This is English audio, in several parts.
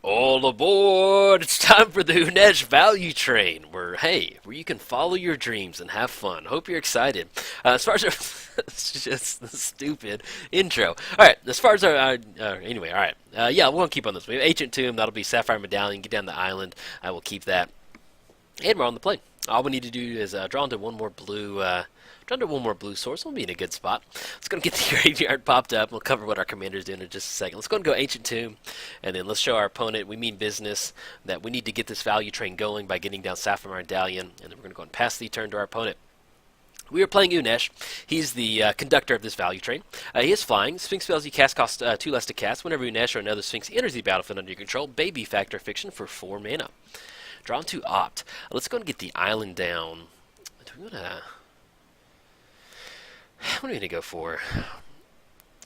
All aboard! It's time for the Unesh Value Train, where you can follow your dreams and have fun. Hope you're excited. As far as our, it's just the stupid intro. All right, as far as our anyway, all right, yeah, we won't keep on this. We have Ancient Tomb. That'll be Sapphire Medallion. Get down the island. I will keep that, and we're on the plane. All we need to do is draw into one more blue. Draw into one more blue source. We'll be in a good spot. Let's go and get the graveyard popped up. We'll cover what our commander's doing in just a second. Let's go and go Ancient Tomb, and then let's show our opponent we mean business, that we need to get this value train going by getting down Sapphire Medallion, and then we're going to go and pass the turn to our opponent. We are playing Unesh. He's the conductor of this value train. He is flying. Sphinx spells you cast cost 2 less to cast. Whenever Unesh or another Sphinx enters the battlefield under your control, baby factor fiction for 4 mana. Drawn to Opt. Let's go and get the island down. What are we going to go for?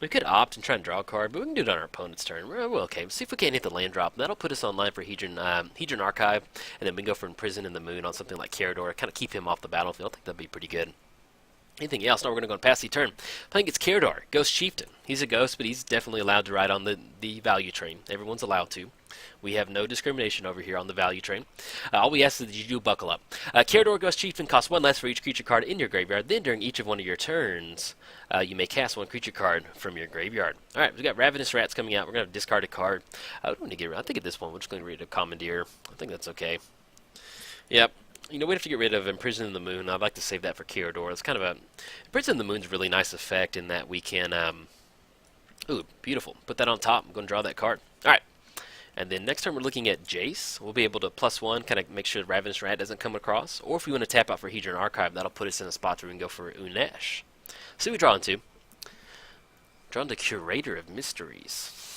We could opt and try and draw a card, but we can do it on our opponent's turn. We're okay. Let's see if we can't hit the land drop. That'll put us online for Hedron Archive, and then we can go for Imprison in the Moon on something like Karador, kind of keep him off the battlefield. I think that'd be pretty good. Anything else? Now we're going to go and pass the turn. Playing against Karador, Ghost Chieftain. He's a ghost, but he's definitely allowed to ride on the value train. Everyone's allowed to. We have no discrimination over here on the value train. All we ask is that you do buckle up. Karador Ghost Chieftain costs 1 less for each creature card in your graveyard. Then during each of one of your turns, you may cast 1 creature card from your graveyard. All right, we've got Ravenous Rats coming out. We're going to discard a card. I think at this point we're just going to read a Commandeer. I think that's okay. Yep. You know, we have to get rid of Imprison in the Moon. I'd like to save that for Karador. It's kind of a... Imprison in the Moon's a really nice effect in that we can... Ooh, beautiful. Put that on top. I'm going to draw that card. All right. And then next turn we're looking at Jace. We'll be able to +1, kind of make sure the Ravenous Rat doesn't come across. Or if we want to tap out for Hedron Archive, that'll put us in a spot where we can go for Unesh. So who we draw into? Drawn to Curator of Mysteries.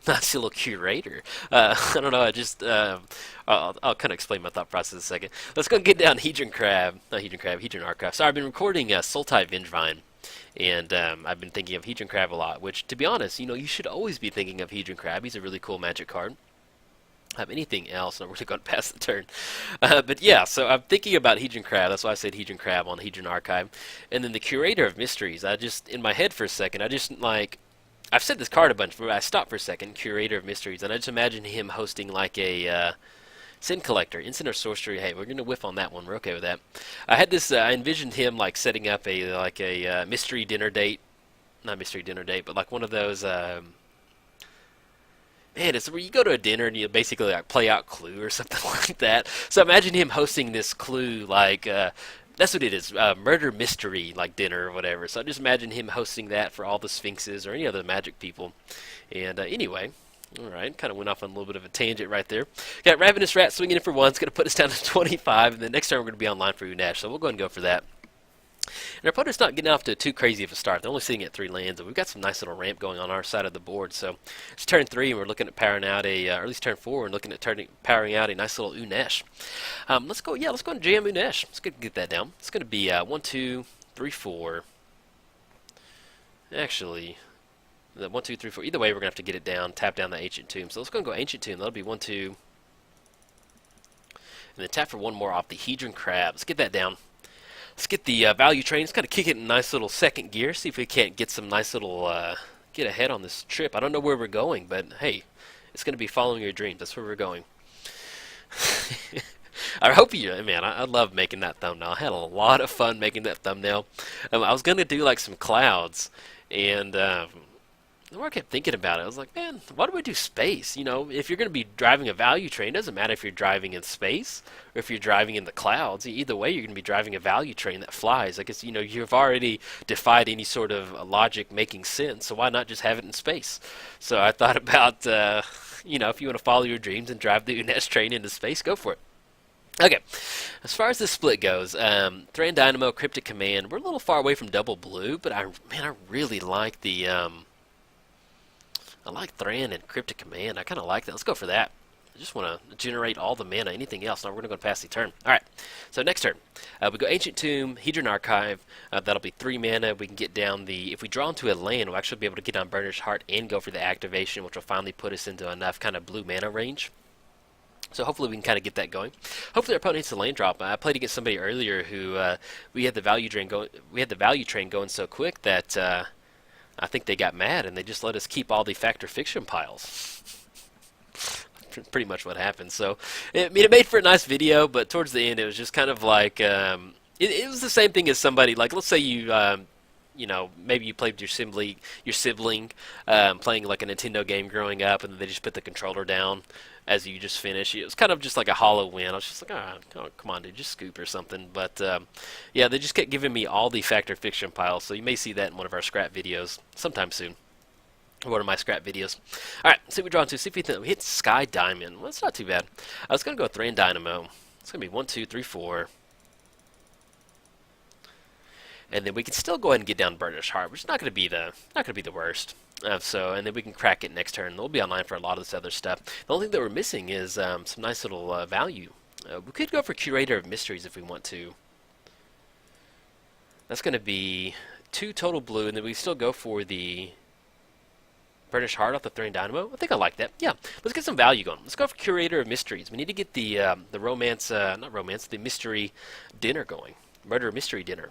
Nice little curator. I don't know. I'll kind of explain my thought process in a second. Let's go get down Hedron Archive. So I've been recording Sultai Vengevine, and I've been thinking of Hedron Crab a lot. Which, to be honest, you should always be thinking of Hedron Crab. He's a really cool Magic card. Anything else? No, we're going to pass the turn. But yeah, so I'm thinking about Hedron Crab. That's why I said Hedron Crab on Hedron Archive. And then the Curator of Mysteries. In my head for a second, I've said this card a bunch, but I stopped for a second. Curator of Mysteries, and I just imagine him hosting like a Sin Collector, Instant or Sorcery. Hey, we're gonna whiff on that one. We're okay with that. I envisioned him like setting up a mystery dinner date, not mystery dinner date, but like one of those. Man, it's where you go to a dinner and you basically like play out Clue or something like that. So imagine him hosting this Clue like. That's what it is, murder mystery, like dinner or whatever. So I just imagine him hosting that for all the Sphinxes or any other Magic people. And anyway, all right, kind of went off on a little bit of a tangent right there. Got Ravenous Rat swinging in for 1. It's going to put us down to 25. And then next turn we're going to be online for Unesh. So we'll go ahead and go for that. And our opponent's not getting off to too crazy of a start. They're only sitting at 3 lands, and we've got some nice little ramp going on our side of the board. So it's turn 3, and we're looking at powering out or at least turn 4, and looking at powering out a nice little Unesh. Let's go and jam Unesh. Let's get that down. It's going to be 1, 2, 3, 4. Actually, the 1, 2, 3, 4. Either way, we're going to have to get it down, tap down the Ancient Tomb. So let's go and go Ancient Tomb. That'll be 1, 2. And then tap for 1 more off the Hedron Crab. Let's get that down. Let's get the value train. Let's kind of kick it in a nice little second gear. See if we can't get some nice little get ahead on this trip. I don't know where we're going, but hey, it's going to be following your dreams. That's where we're going. I hope man. I love making that thumbnail. I had a lot of fun making that thumbnail. I was going to do like some clouds, and the more I kept thinking about it, I was like, man, why do we do space? If you're going to be driving a value train, it doesn't matter if you're driving in space or if you're driving in the clouds. Either way, you're going to be driving a value train that flies. I guess, you've already defied any sort of logic making sense, so why not just have it in space? So I thought about, if you want to follow your dreams and drive the Unesh train into space, go for it. Okay, as far as this split goes, Thran Dynamo, Cryptic Command, we're a little far away from double blue, but I really like the... I like Thran and Cryptic Command. I kind of like that. Let's go for that. I just want to generate all the mana. Anything else? Now we're going to go past the turn. All right. So next turn, we go Ancient Tomb, Hedron Archive. That'll be 3 mana. We can get down if we draw into a land, we'll actually be able to get on Burnished Heart and go for the activation, which will finally put us into enough kind of blue mana range. So hopefully we can kind of get that going. Hopefully our opponent hits a land drop. I played against somebody earlier who we had the value train going so quick that I think they got mad and they just let us keep all the factor fiction piles. pretty much what happened. So, I mean, it made for a nice video, but towards the end, it was just kind of like it was the same thing as somebody like, let's say you. You know, maybe you played with your sibling playing like a Nintendo game growing up, and then they just put the controller down as you just finish. It was kind of just like a hollow win. I was just like, oh come on, dude, just scoop or something. But yeah, they just kept giving me all the Fact or Fiction piles, so you may see that in one of our scrap videos sometime soon. One of my scrap videos. All right, see what we draw into. See if we hit Sky Diamond. Well, that's not too bad. I was gonna go with Thran Dynamo. It's gonna be 1, 2, 3, 4. And then we can still go ahead and get down Burnish Heart, which is not going to be the worst. And then we can crack it next turn. We'll be online for a lot of this other stuff. The only thing that we're missing is some nice little value. We could go for Curator of Mysteries if we want to. That's going to be 2 total blue, and then we still go for the Burnish Heart off the Thran Dynamo. I think I like that. Yeah, let's get some value going. Let's go for Curator of Mysteries. We need to get the romance, not romance, the mystery dinner going. Murder mystery dinner.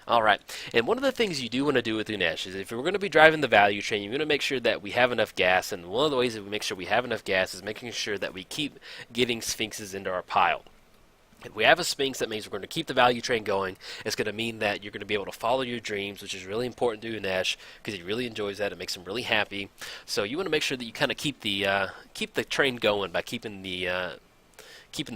Alright, and one of the things you do want to do with Unesh is if we're going to be driving the value train, you're going to make sure that we have enough gas, and one of the ways that we make sure we have enough gas is making sure that we keep getting Sphinxes into our pile. If we have a Sphinx, that means we're going to keep the value train going. It's going to mean that you're going to be able to follow your dreams, which is really important to Unesh because he really enjoys that. It makes him really happy. So you want to make sure that you kind of keep the train going by keeping the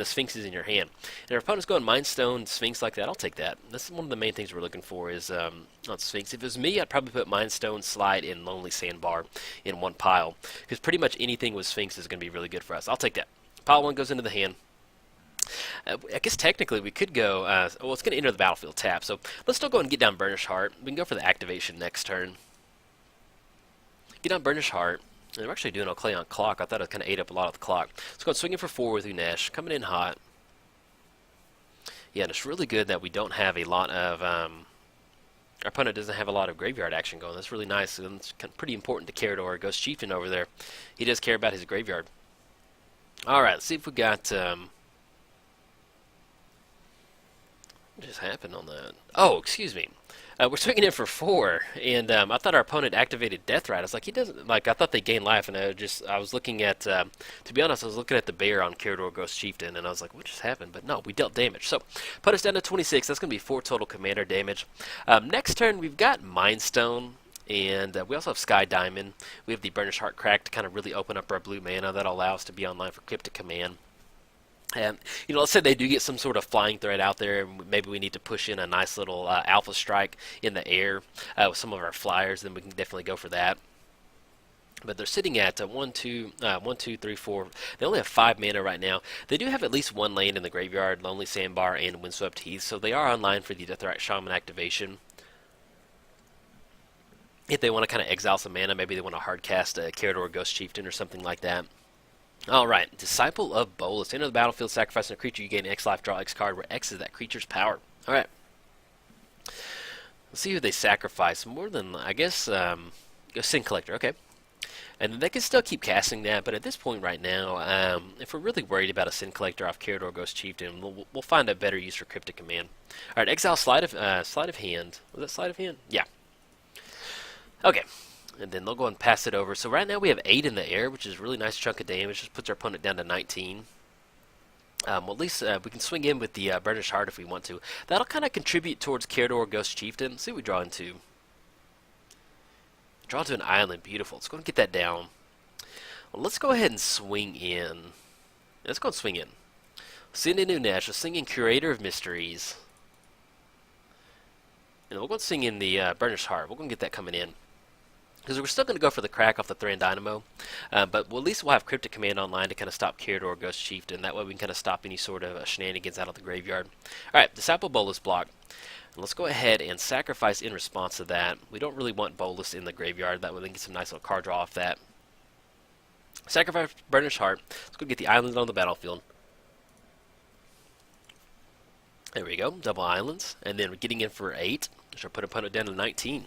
Sphinxes in your hand. And our opponent's going Mind Stone, Sphinx like that. I'll take that. That's one of the main things we're looking for is on Sphinx. If it was me, I'd probably put Mind Stone, Slide, and Lonely Sandbar in one pile. Because pretty much anything with Sphinx is going to be really good for us. I'll take that. Pile 1 goes into the hand. I guess technically we could go, well, it's going to enter the battlefield tap. So let's still go and get down Burnish Heart. We can go for the activation next turn. Get down Burnish Heart. And we're actually doing okay on clock. I thought it kind of ate up a lot of the clock. Let's go swinging for 4 with Unesh. Coming in hot. Yeah, and it's really good that we don't have a lot of... our opponent doesn't have a lot of graveyard action going. That's really nice. And it's pretty important to Karador. Ghost Chieftain over there. He does care about his graveyard. Alright, let's see if we got... what just happened on that? Oh, excuse me. We're swinging in for 4, and I thought our opponent activated Deathrite. I was like, he doesn't, like, I thought they gained life, and I was looking at, to be honest, I was looking at the bear on Karador Ghost Chieftain, and I was like, what just happened? But no, we dealt damage. So, put us down to 26. That's going to be 4 total commander damage. Next turn, we've got Mind Stone, and we also have Sky Diamond. We have the Burnish Heart Crack to kind of really open up our blue mana. That'll allow us to be online for Cryptic Command. And, you know, let's say they do get some sort of flying threat out there, and maybe we need to push in a nice little alpha strike in the air with some of our flyers, then we can definitely go for that. But they're sitting at 1, 2, 3, 4. They only have 5 mana right now. They do have at least 1 land in the graveyard, Lonely Sandbar and Windswept Heath, so they are online for the Deathrite Shaman activation. If they want to kind of exile some mana, maybe they want to hardcast a Karador Ghost Chieftain or something like that. Alright, Disciple of Bolas. Enter the battlefield, sacrificing a creature, you gain X life, draw X card, where X is that creature's power. Alright. Let's see who they sacrifice. More than, I guess, Sin Collector, okay. And then they can still keep casting that, but at this point right now, if we're really worried about a Sin Collector off Karador Ghost Chieftain, we'll find a better use for Cryptic Command. Alright, exile Sleight of Hand. Was that Sleight of Hand? Yeah. Okay. And then they'll go and pass it over. So right now we have 8 in the air, which is a really nice chunk of damage. Just puts our opponent down to 19. Well, at least we can swing in with the Burnish Heart if we want to. That'll kind of contribute towards Karador Ghost Chieftain. Let's see what we draw into. Draw to an island. Beautiful. Let's go and get that down. Well, let's go ahead and swing in. Let's go and swing in. Send in Unesh. Let's sing in Curator of Mysteries. And we'll go and sing in the Burnish Heart. We're going to get that coming in. Because we're still going to go for the crack off the Thran Dynamo, but at least we'll have Cryptic Command online to kind of stop Karador Ghost Chieftain. That way we can kind of stop any sort of shenanigans out of the graveyard. Alright, Disciple Bolas block. And let's go ahead and sacrifice in response to that. We don't really want Bolas in the graveyard. That way we can get some nice little card draw off that. Sacrifice Burnish Heart. Let's go get the island on the battlefield. There we go, double islands. And then we're getting in for 8. Which will put opponent down to 19.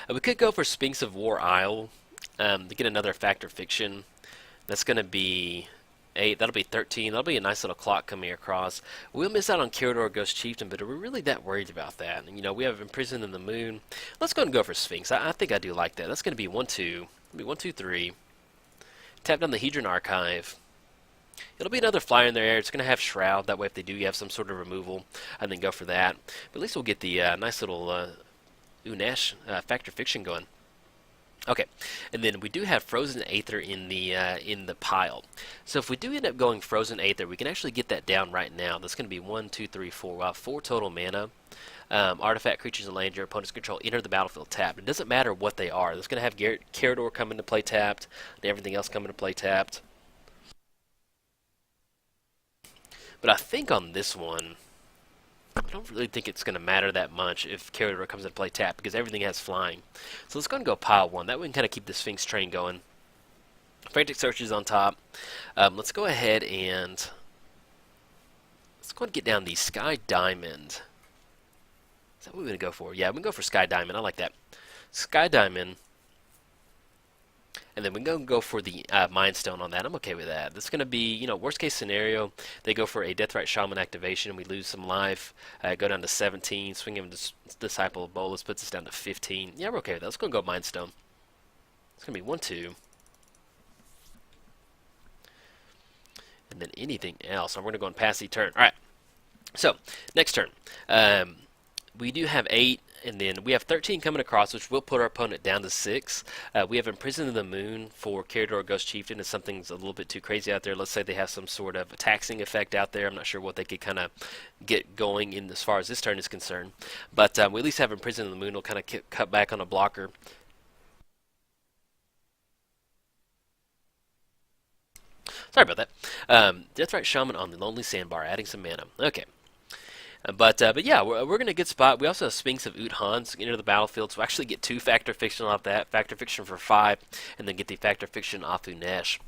We could go for Sphinx of War Isle to get another Fact or Fiction. That's going to be 8. That'll be 13. That'll be a nice little clock coming across. We'll miss out on Karador Ghost Chieftain, but are we really that worried about that? And, you know, we have Imprisoned in the Moon. Let's go and go for Sphinx. I think I do like that. That's going to be 1, 2. It'll be 1, 2, 3. tap down the Hedron Archive. It'll be another flyer in there. It's going to have Shroud. That way, if they do, you have some sort of removal, and then go for that. But at least we'll get the nice little Unesh Factor Fiction going. Okay, and then we do have Frozen Aether in the pile. So if we do end up going Frozen Aether, we can actually get that down right now. That's going to be 1, 2, 3, 4. We'll have 4 total mana. Artifact, creatures, and land your opponent's control enter the battlefield tapped. It doesn't matter what they are. That's going to have Karador come into play tapped, and everything else come into play tapped. But I think on this one, I don't really think it's going to matter that much if Karador comes into play tap because everything has flying. So let's go and go pile 1. That way we can kind of keep the Sphinx train going. Frantic Search is on top. Let's go ahead and let's go and get down the Sky Diamond. Is that what we're going to go for? Yeah, we're going to go for Sky Diamond. I like that. Sky Diamond. And then we can go for the Mind Stone on that. I'm okay with that. That's going to be, worst case scenario, they go for a Deathrite Shaman activation. We lose some life, go down to 17. Swing him to Disciple of Bolas, puts us down to 15. Yeah, we're okay with that. Let's go and go Mind Stone. It's going to be 1, 2. And then anything else. I'm going to go and pass the turn. All right. So, next turn. We do have 8. And then we have 13 coming across, which will put our opponent down to 6. We have Imprisoned in the Moon for Karador Ghost Chieftain. If something's a little bit too crazy out there, let's say they have some sort of taxing effect out there. I'm not sure what they could kind of get going in as far as this turn is concerned. But we at least have Imprisoned in the Moon. Will kind of cut back on a blocker. Sorry about that. Deathrite Shaman on the Lonely Sandbar, adding some mana. Okay. But yeah, we're in a good spot. We also have Sphinx of Uthans enter the battlefield, so we actually get 2 Factor Fiction off that. Factor Fiction for 5, and then get the Factor Fiction off Unesh.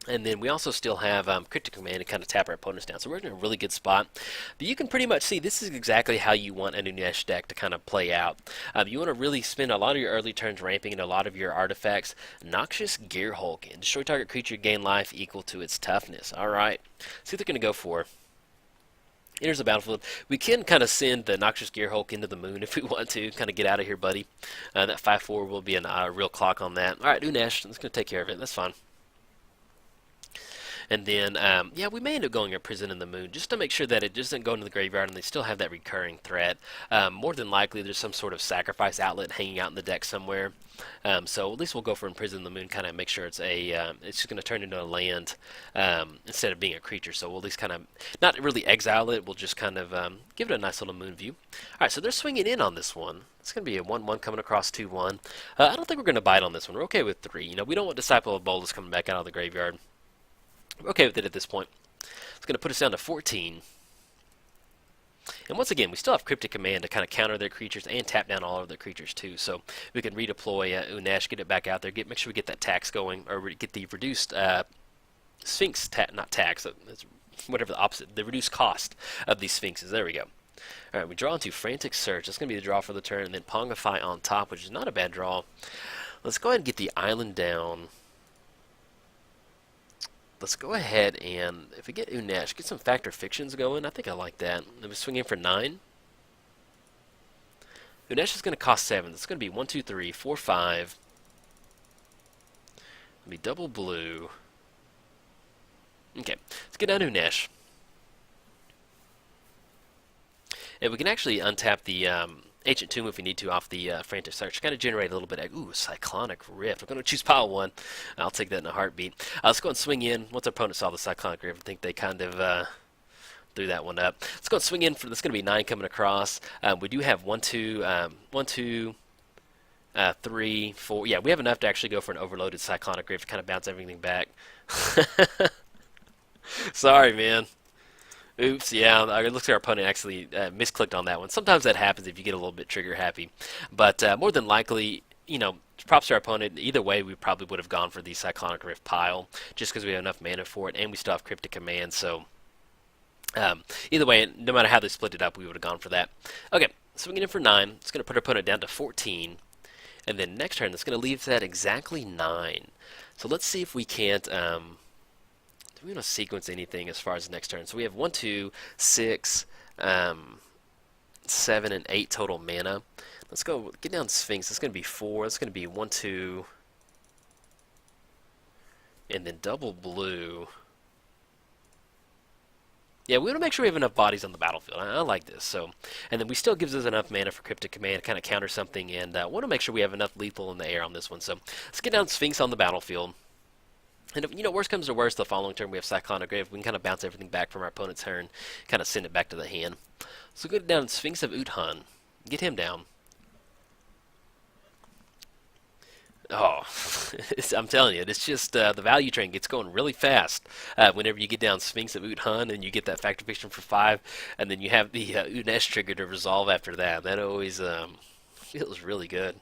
And then we also still have Cryptic Command to kind of tap our opponents down. So we're in a really good spot. But you can pretty much see this is exactly how you want an Unesh deck to kind of play out. You want to really spend a lot of your early turns ramping in a lot of your artifacts. Noxious Gearhulk. Destroy target creature, gain life equal to its toughness. Alright, see what they're going to go for. Enters the battlefield. We can kind of send the Noxious Gearhulk into the moon if we want to. Kind of get out of here, buddy. That 5/4 will be a real clock on that. Alright, Unesh. That's going to take care of it. That's fine. And then, yeah, we may end up going a Prison in the Moon just to make sure that it doesn't go into the graveyard and they still have that recurring threat. More than likely, there's some sort of sacrifice outlet hanging out in the deck somewhere. So at least we'll go for Imprison the Moon, kind of make sure it's it's just going to turn into a land instead of being a creature. So we'll at least kind of not really exile it. We'll just kind of give it a nice little moon view. All right, so they're swinging in on this one. It's going to be a 1/1 coming across 2/1. I don't think we're going to bite on this one. We're okay with 3. We don't want Disciple of Bolas coming back out of the graveyard. We're okay with it at this point. It's going to put us down to 14. And once again, we still have Cryptic Command to kind of counter their creatures and tap down all of their creatures too. So we can redeploy Unesh, get it back out there, make sure we get that tax going, or get the reduced Sphinx, not tax, whatever the opposite, the reduced cost of these Sphinxes. There we go. All right, we draw into Frantic Search. That's going to be the draw for the turn, and then Pongify on top, which is not a bad draw. Let's go ahead and get the island down. Let's go ahead and, if we get Unesh, get some Factor Fictions going. I think I like that. Then we swing in for 9. Unesh is going to cost 7. It's going to be 1, 2, 3, 4, 5. It'll be double blue. Okay, let's get down to Unesh. And we can actually untap the Ancient Tomb if we need to off the Frantic Search. Kind of generate a little bit of, Cyclonic Rift. I'm going to choose pile 1. I'll take that in a heartbeat. Let's go and swing in. Once our opponent saw the Cyclonic Rift, I think they kind of threw that one up. Let's go and swing in for, that's going to be 9 coming across. We do have 1, 2, 3, 4. Yeah, we have enough to actually go for an overloaded Cyclonic Rift to kind of bounce everything back. Sorry, man. Oops, yeah, it looks like our opponent actually misclicked on that one. Sometimes that happens if you get a little bit trigger happy. But more than likely, props to our opponent. Either way, we probably would have gone for the Cyclonic Rift pile, just because we have enough mana for it, and we still have Cryptic Command, so either way, no matter how they split it up, we would have gone for that. Okay, swinging in for 9. It's going to put our opponent down to 14. And then next turn, that's going to leave that exactly 9. So let's see if we can't... we want to sequence anything as far as the next turn. So we have 1, 2, 6, 7, and 8 total mana. Let's go get down Sphinx. It's going to be 4. It's going to be 1, 2, And then double blue. Yeah, we want to make sure we have enough bodies on the battlefield. I like this. So, and then we still gives us enough mana for Cryptic Command to kind of counter something, and want to make sure we have enough lethal in the air on this one. So let's get down Sphinx on the battlefield. And if, worst comes to worst, the following turn we have Cyclonic Grave. We can kind of bounce everything back from our opponent's turn, kind of send it back to the hand. So go down Sphinx of Uthan. Get him down. Oh, I'm telling you, it's just the value train gets going really fast whenever you get down Sphinx of Uthan and you get that Factor Fiction for 5, and then you have the Unesh trigger to resolve after that. That always feels really good.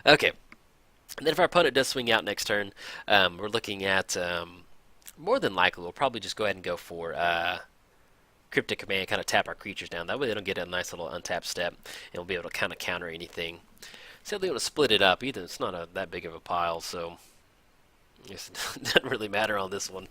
Okay, and then if our opponent does swing out next turn, we're looking at, more than likely, we'll probably just go ahead and go for Cryptic Command, kind of tap our creatures down. That way they don't get a nice little untapped step, and we'll be able to kind of counter anything. So they want to split it up. Either it's not that big of a pile, so I guess it doesn't really matter on this one.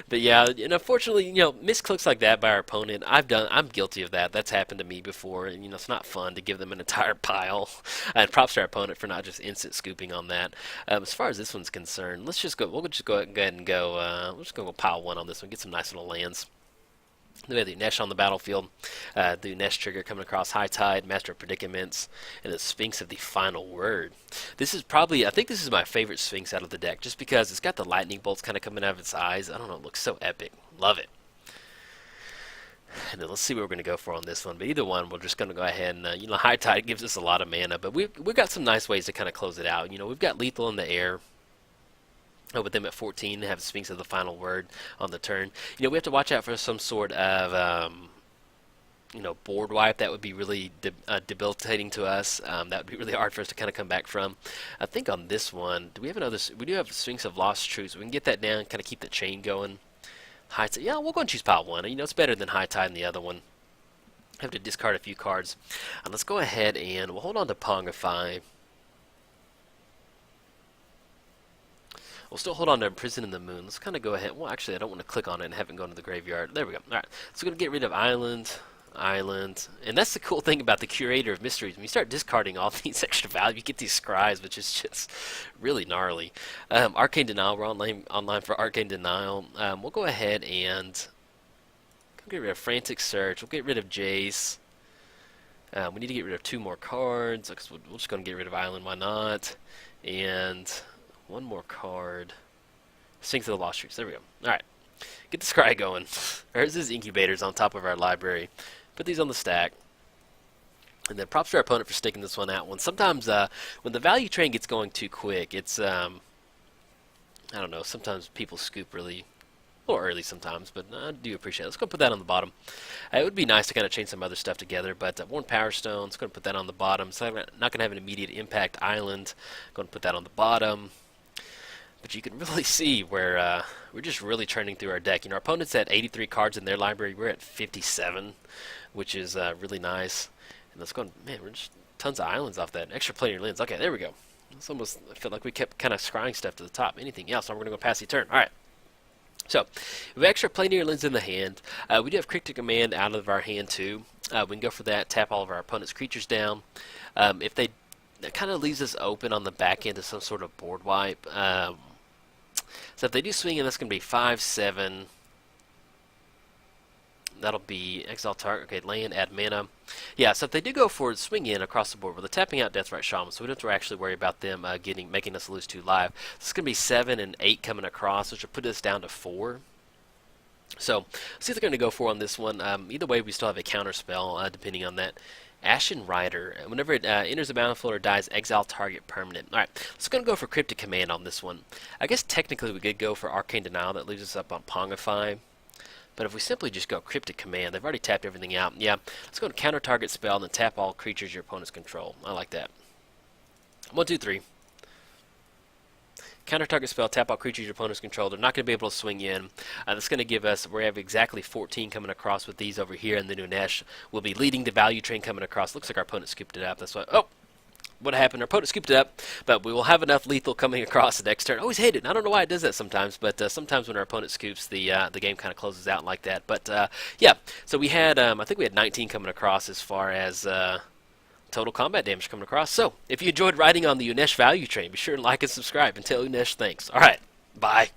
But yeah, and unfortunately, misclicks like that by our opponent, I'm guilty of that. That's happened to me before, and it's not fun to give them an entire pile. And props to our opponent for not just instant scooping on that. As far as this one's concerned, let's just go. We'll just go ahead and go. We'll just go pile 1 on this one. Get some nice little lands. Then we have the Unesh on the battlefield. The Unesh trigger coming across High Tide, Master of Predicaments, and the Sphinx of the Final Word. This is probably, I think this is my favorite Sphinx out of the deck, just because it's got the lightning bolts kind of coming out of its eyes. I don't know, it looks so epic. Love it. And then let's see what we're going to go for on this one. But either one, we're just going to go ahead and, High Tide gives us a lot of mana, but we've got some nice ways to kind of close it out. We've got lethal in the air. With them at 14, they have Sphinx of the Final Word on the turn. We have to watch out for some sort of, board wipe. That would be really debilitating to us. That would be really hard for us to kind of come back from. I think on this one, do we have another? We do have Sphinx of Lost Truths. We can get that down, kind of keep the chain going. High Tide. Yeah, we'll go and choose pile 1. It's better than High Tide and the other one. Have to discard a few cards. Let's go ahead and we'll hold on to Pongify. We'll still hold on to Imprison in the Moon. Let's kind of go ahead. Well, actually, I don't want to click on it and have it go into the graveyard. There we go. All right. So we're going to get rid of Island. And that's the cool thing about the Curator of Mysteries. When you start discarding all these extra value, you get these scries, which is just really gnarly. Arcane Denial. We're online for Arcane Denial. We'll go ahead and get rid of Frantic Search. We'll get rid of Jace. We need to get rid of 2 more cards. We're just going to get rid of Island. Why not? And 1 more card. Sphinx of the Lost Truths. There we go. Alright. Get the scry going. There's his incubators on top of our library. Put these on the stack. And then props to our opponent for sticking this one out. Sometimes when the value train gets going too quick, it's, I don't know, sometimes people scoop really a little early sometimes, but I do appreciate it. Let's go put that on the bottom. It would be nice to kind of chain some other stuff together, but Worn Power Stone, let's go and put that on the bottom. So I'm not going to have an immediate impact island. Going to put that on the bottom. But you can really see where we're just really churning through our deck. Our opponent's at 83 cards in their library. We're at 57, which is really nice. And let's go, man, we're just tons of islands off that. Extra planar lands. Okay, there we go. It's almost, I feel like we kept kind of scrying stuff to the top. Anything else? Now we're going to go pass the turn. All right. So, we have extra planar lands in the hand. We do have Cryptic Command out of our hand, too. We can go for that, tap all of our opponent's creatures down. If they, that kind of leaves us open on the back end to some sort of board wipe. So if they do swing in, that's going to be 5, 7. That'll be exile target. Okay, land, add mana. Yeah, so if they do go for swing in across the board, well, they're tapping out Deathrite Shaman, so we don't have to actually worry about them making us lose 2 live. So it's going to be 7 and 8 coming across, which will put us down to 4. So, see what they're going to go for on this one. Either way, we still have a counter spell, depending on that. Ashen Rider. Whenever it enters the battlefield or dies, exile target permanent. Alright, so we're going to go for Cryptic Command on this one. I guess technically we could go for Arcane Denial. That leaves us up on Pongify. But if we simply just go Cryptic Command, they've already tapped everything out. Yeah, let's go to counter target spell and then tap all creatures your opponents control. I like that. 1, 2, 3. Counter target spell, tap all creatures your opponents control. They're not going to be able to swing in. That's going to give us, we have exactly 14 coming across with these over here, and then Unesh will be leading the value train coming across. Looks like our opponent scooped it up. That's what, oh, what happened? Our opponent scooped it up, but we will have enough lethal coming across the next turn. I always hate it. I don't know why it does that sometimes, but sometimes when our opponent scoops, the game kind of closes out like that. But yeah, so we had, I think we had 19 coming across as far as total combat damage coming across. So, if you enjoyed riding on the Unesh value train, be sure to like and subscribe and tell Unesh thanks. Alright, bye.